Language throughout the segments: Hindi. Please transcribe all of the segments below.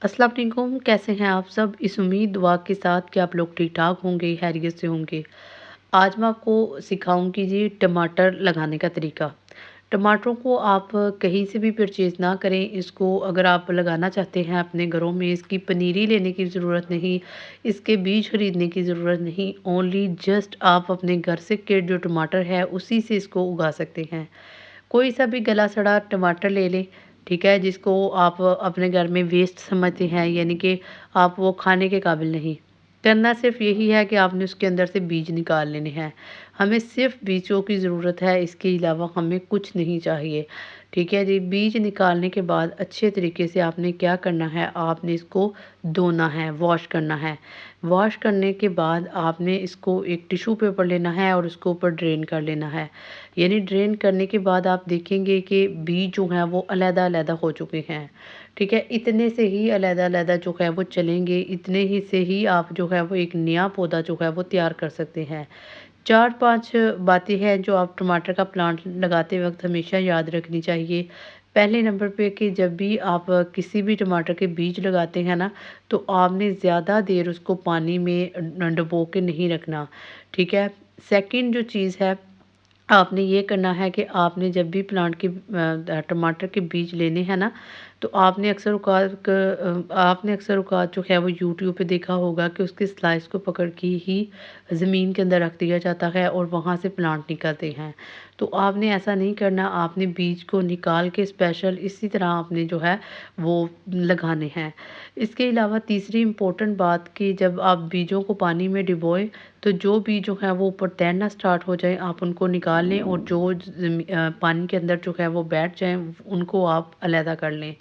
अस्सलाम वालेकुम, कैसे हैं आप सब? इस उम्मीद दुआ के साथ कि आप लोग ठीक-ठाक होंगे, खैरियत से होंगे। आज मैं आपको सिखाऊँगी जी टमाटर लगाने का तरीका। टमाटरों को आप कहीं से भी परचेज़ ना करें, इसको अगर आप लगाना चाहते हैं अपने घरों में, इसकी पनीरी लेने की ज़रूरत नहीं, इसके बीज खरीदने की ज़रूरत नहीं, ओनली जस्ट आप अपने घर से के जो टमाटर है, उसी से इसको उगा सकते हैं। कोई सा भी गला सड़ा टमाटर ले लें, ठीक है? जिसको आप अपने घर में वेस्ट समझते हैं, यानी कि आप वो खाने के काबिल नहीं। करना सिर्फ़ यही है कि आपने उसके अंदर से बीज निकाल लेने हैं। हमें सिर्फ़ बीजों की ज़रूरत है, इसके अलावा हमें कुछ नहीं चाहिए, ठीक है जी? बीज निकालने के बाद अच्छे तरीके से आपने क्या करना है, आपने इसको धोना है, वॉश करना है। वॉश करने के बाद आपने इसको एक टिश्यू पेपर लेना है और उसके ऊपर ड्रेन कर लेना है। यानी ड्रेन करने के बाद आप देखेंगे कि बीज जो हैं वो अलग-अलग हो चुके हैं, ठीक है? इतने से ही अलग-अलग जो है वो चलेंगे, इतने ही से ही आप जो है वो एक नया पौधा जो है वो तैयार कर सकते हैं। 4-5 बातें हैं जो आप टमाटर का प्लांट लगाते वक़्त हमेशा याद रखनी चाहिए। पहले नंबर पे कि जब भी आप किसी भी टमाटर के बीज लगाते हैं ना, तो आपने ज़्यादा देर उसको पानी में डुबो के नहीं रखना, ठीक है? सेकंड जो चीज़ है, आपने ये करना है कि आपने जब भी प्लांट के टमाटर के बीज लेने हैं ना, तो आपने अक्सर औक़ात जो है वो यूट्यूब पे देखा होगा कि उसके स्लाइस को पकड़ के ही ज़मीन के अंदर रख दिया जाता है और वहाँ से प्लांट निकलते हैं। तो आपने ऐसा नहीं करना, आपने बीज को निकाल के स्पेशल इसी तरह आपने जो है वो लगाने हैं। इसके अलावा तीसरी इम्पोर्टेंट बात कि जब आप बीजों को पानी में डुबोएँ, तो जो बीज जो है वो ऊपर तैरना स्टार्ट हो जाएँ, आप उनको निकाल लें और जो पानी के अंदर जो है वो बैठ जाएँ, उनको आप अलहदा कर लें।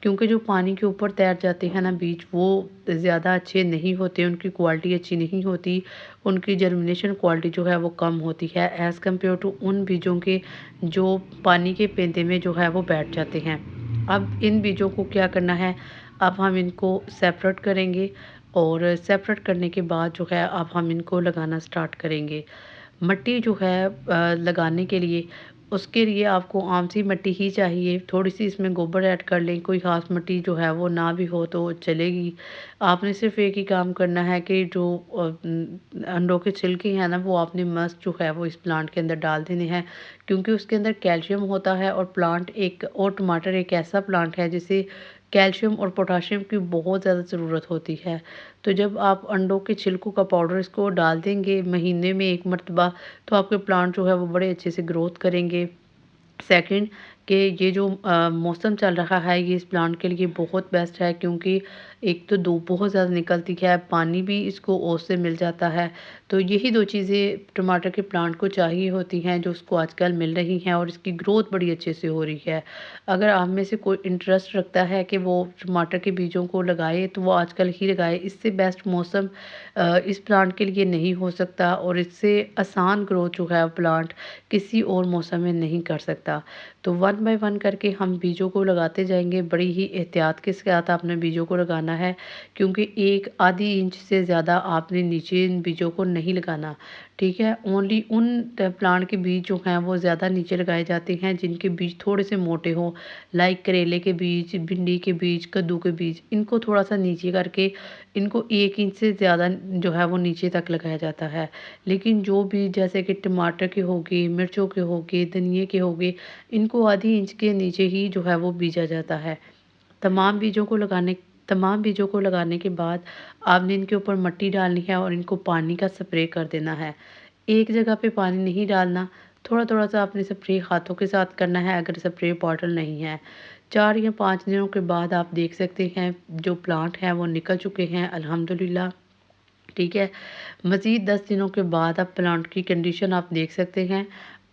क्योंकि जो पानी के ऊपर तैर जाते हैं ना बीज, वो ज़्यादा अच्छे नहीं होते, उनकी क्वालिटी अच्छी नहीं होती, उनकी जर्मिनेशन क्वालिटी जो है वो कम होती है एज़ कम्पेयर टू उन बीजों के जो पानी के पेंदे में जो है वो बैठ जाते हैं। अब इन बीजों को क्या करना है, अब हम इनको सेपरेट करेंगे और सेपरेट करने के बाद जो है अब हम इनको लगाना स्टार्ट करेंगे। मिट्टी जो है लगाने के लिए, उसके लिए आपको आम सी मिट्टी ही चाहिए, थोड़ी-सी इसमें गोबर ऐड कर लें, कोई ख़ास मिट्टी जो है वो ना भी हो तो चलेगी। आपने सिर्फ़ एक ही काम करना है कि जो अंडों के छिलके हैं ना, वो आपने मस्ट जो है वो इस प्लांट के अंदर डाल देने हैं, क्योंकि उसके अंदर कैल्शियम होता है और टमाटर एक ऐसा प्लांट है जिसे कैल्शियम और पोटेशियम की बहुत ज़्यादा ज़रूरत होती है। तो जब आप अंडों के छिलकों का पाउडर इसको डाल देंगे महीने में 1 मर्तबा, तो आपके प्लांट जो है वो बड़े अच्छे से ग्रोथ करेंगे। सेकंड कि ये जो मौसम चल रहा है, ये इस प्लांट के लिए बहुत बेस्ट है, क्योंकि एक तो धूप बहुत ज़्यादा निकलती है, पानी भी इसको ओस से मिल जाता है। तो यही 2 चीज़ें टमाटर के प्लांट को चाहिए होती हैं, जो उसको आजकल मिल रही हैं और इसकी ग्रोथ बड़ी अच्छे से हो रही है। अगर आप में से कोई इंटरेस्ट रखता है कि वो टमाटर के बीजों को लगाए, तो वो आजकल ही लगाए। इससे बेस्ट मौसम इस प्लांट के लिए नहीं हो सकता और इससे आसान ग्रोथ जो है प्लांट किसी और मौसम में नहीं कर सकता। तो वन बाय वन करके हम बीजों को लगाते जाएँगे, बड़ी ही एहतियात के साथ आपने बीजों को लगाना है, क्योंकि 1 आधी इंच से ज़्यादा आपने नीचे इन बीजों को नहीं लगाना, ठीक है? ओनली उन प्लांट के बीज जो हैं वो ज़्यादा नीचे लगाए जाते हैं जिनके बीज थोड़े से मोटे हों, लाइक करेले के बीज, भिंडी के बीज, कद्दू के बीज, इनको थोड़ा-सा नीचे करके इनको 1 इंच से ज़्यादा जो है वो नीचे तक लगाया जाता है। लेकिन जो बीज जैसे कि टमाटर के हो गए, मिर्चों के हो गए, धनिये के हो गए, इनको आधी इंच के नीचे ही जो है वो बीजा जाता है। तमाम बीजों को लगाने तमाम बीजों को लगाने के बाद आपने इनके ऊपर मिट्टी डालनी है और इनको पानी का स्प्रे कर देना है। एक जगह पे पानी नहीं डालना, थोड़ा-थोड़ा सा आपने स्प्रे हाथों के साथ करना है अगर स्प्रे बॉटल नहीं है। 4 या 5 दिनों के बाद आप देख सकते हैं जो प्लांट हैं वो निकल चुके हैं अल्हम्दुलिल्लाह, ठीक है। मज़ीद 10 दिनों के बाद आप प्लांट की कंडीशन आप देख सकते हैं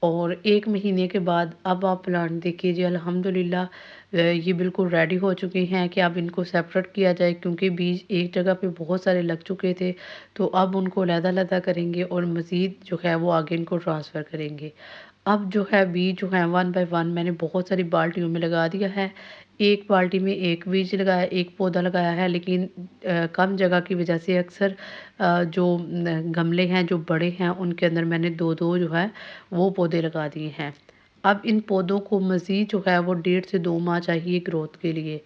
और 1 महीने के बाद अब आप प्लांट देखिए जी अल्हम्दुलिल्लाह ये बिल्कुल रेडी हो चुके हैं कि अब इनको सेपरेट किया जाए, क्योंकि बीज एक जगह पे बहुत सारे लग चुके थे। तो अब उनको अलहदा-अलहदा करेंगे और मज़ीद जो है वो आगे इनको ट्रांसफ़र करेंगे। अब जो है बीज जो है वन बाय वन मैंने बहुत सारी बाल्टियों में लगा दिया है। एक बाल्टी में 1 बीज लगाया, 1 पौधा लगाया है, लेकिन कम जगह की वजह से अक्सर जो गमले हैं जो बड़े हैं उनके अंदर मैंने 2-2 जो है वो पौधे लगा दिए हैं। अब इन पौधों को मज़ीद जो है वो 1.5 से 2 माह चाहिए ग्रोथ के लिए,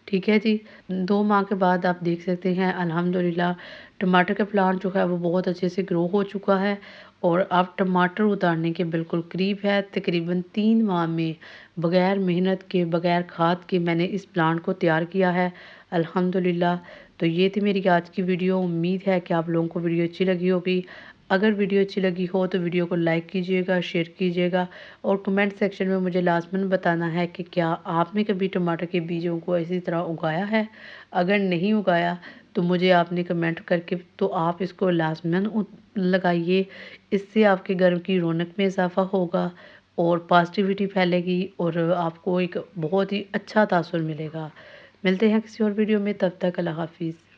ठीक है जी। 2 माह के बाद आप देख सकते हैं अल्हम्दुलिल्लाह टमाटर का प्लांट जो है वो बहुत अच्छे से ग्रो हो चुका है और अब टमाटर उतारने के बिल्कुल करीब है। तकरीबन 3 माह में बग़ैर मेहनत के, बग़ैर खाद के मैंने इस प्लांट को तैयार किया है अल्हम्दुलिल्लाह। तो ये थी मेरी आज की वीडियो। उम्मीद है कि आप लोगों को वीडियो अच्छी लगी होगी। अगर वीडियो अच्छी लगी हो तो वीडियो को लाइक कीजिएगा, शेयर कीजिएगा और कमेंट सेक्शन में मुझे लाज़मन बताना है कि क्या आपने कभी टमाटर के बीजों को इसी तरह उगाया है? अगर नहीं उगाया तो मुझे आपने कमेंट करके तो आप इसको लाज़मन लगाइए। इससे आपके घर की रौनक में इज़ाफ़ा होगा और पॉज़िटिविटी फैलेगी और आपको एक बहुत ही अच्छा तासुर मिलेगा। मिलते हैं किसी और वीडियो में, तब तक अल्लाह हाफ़िज़।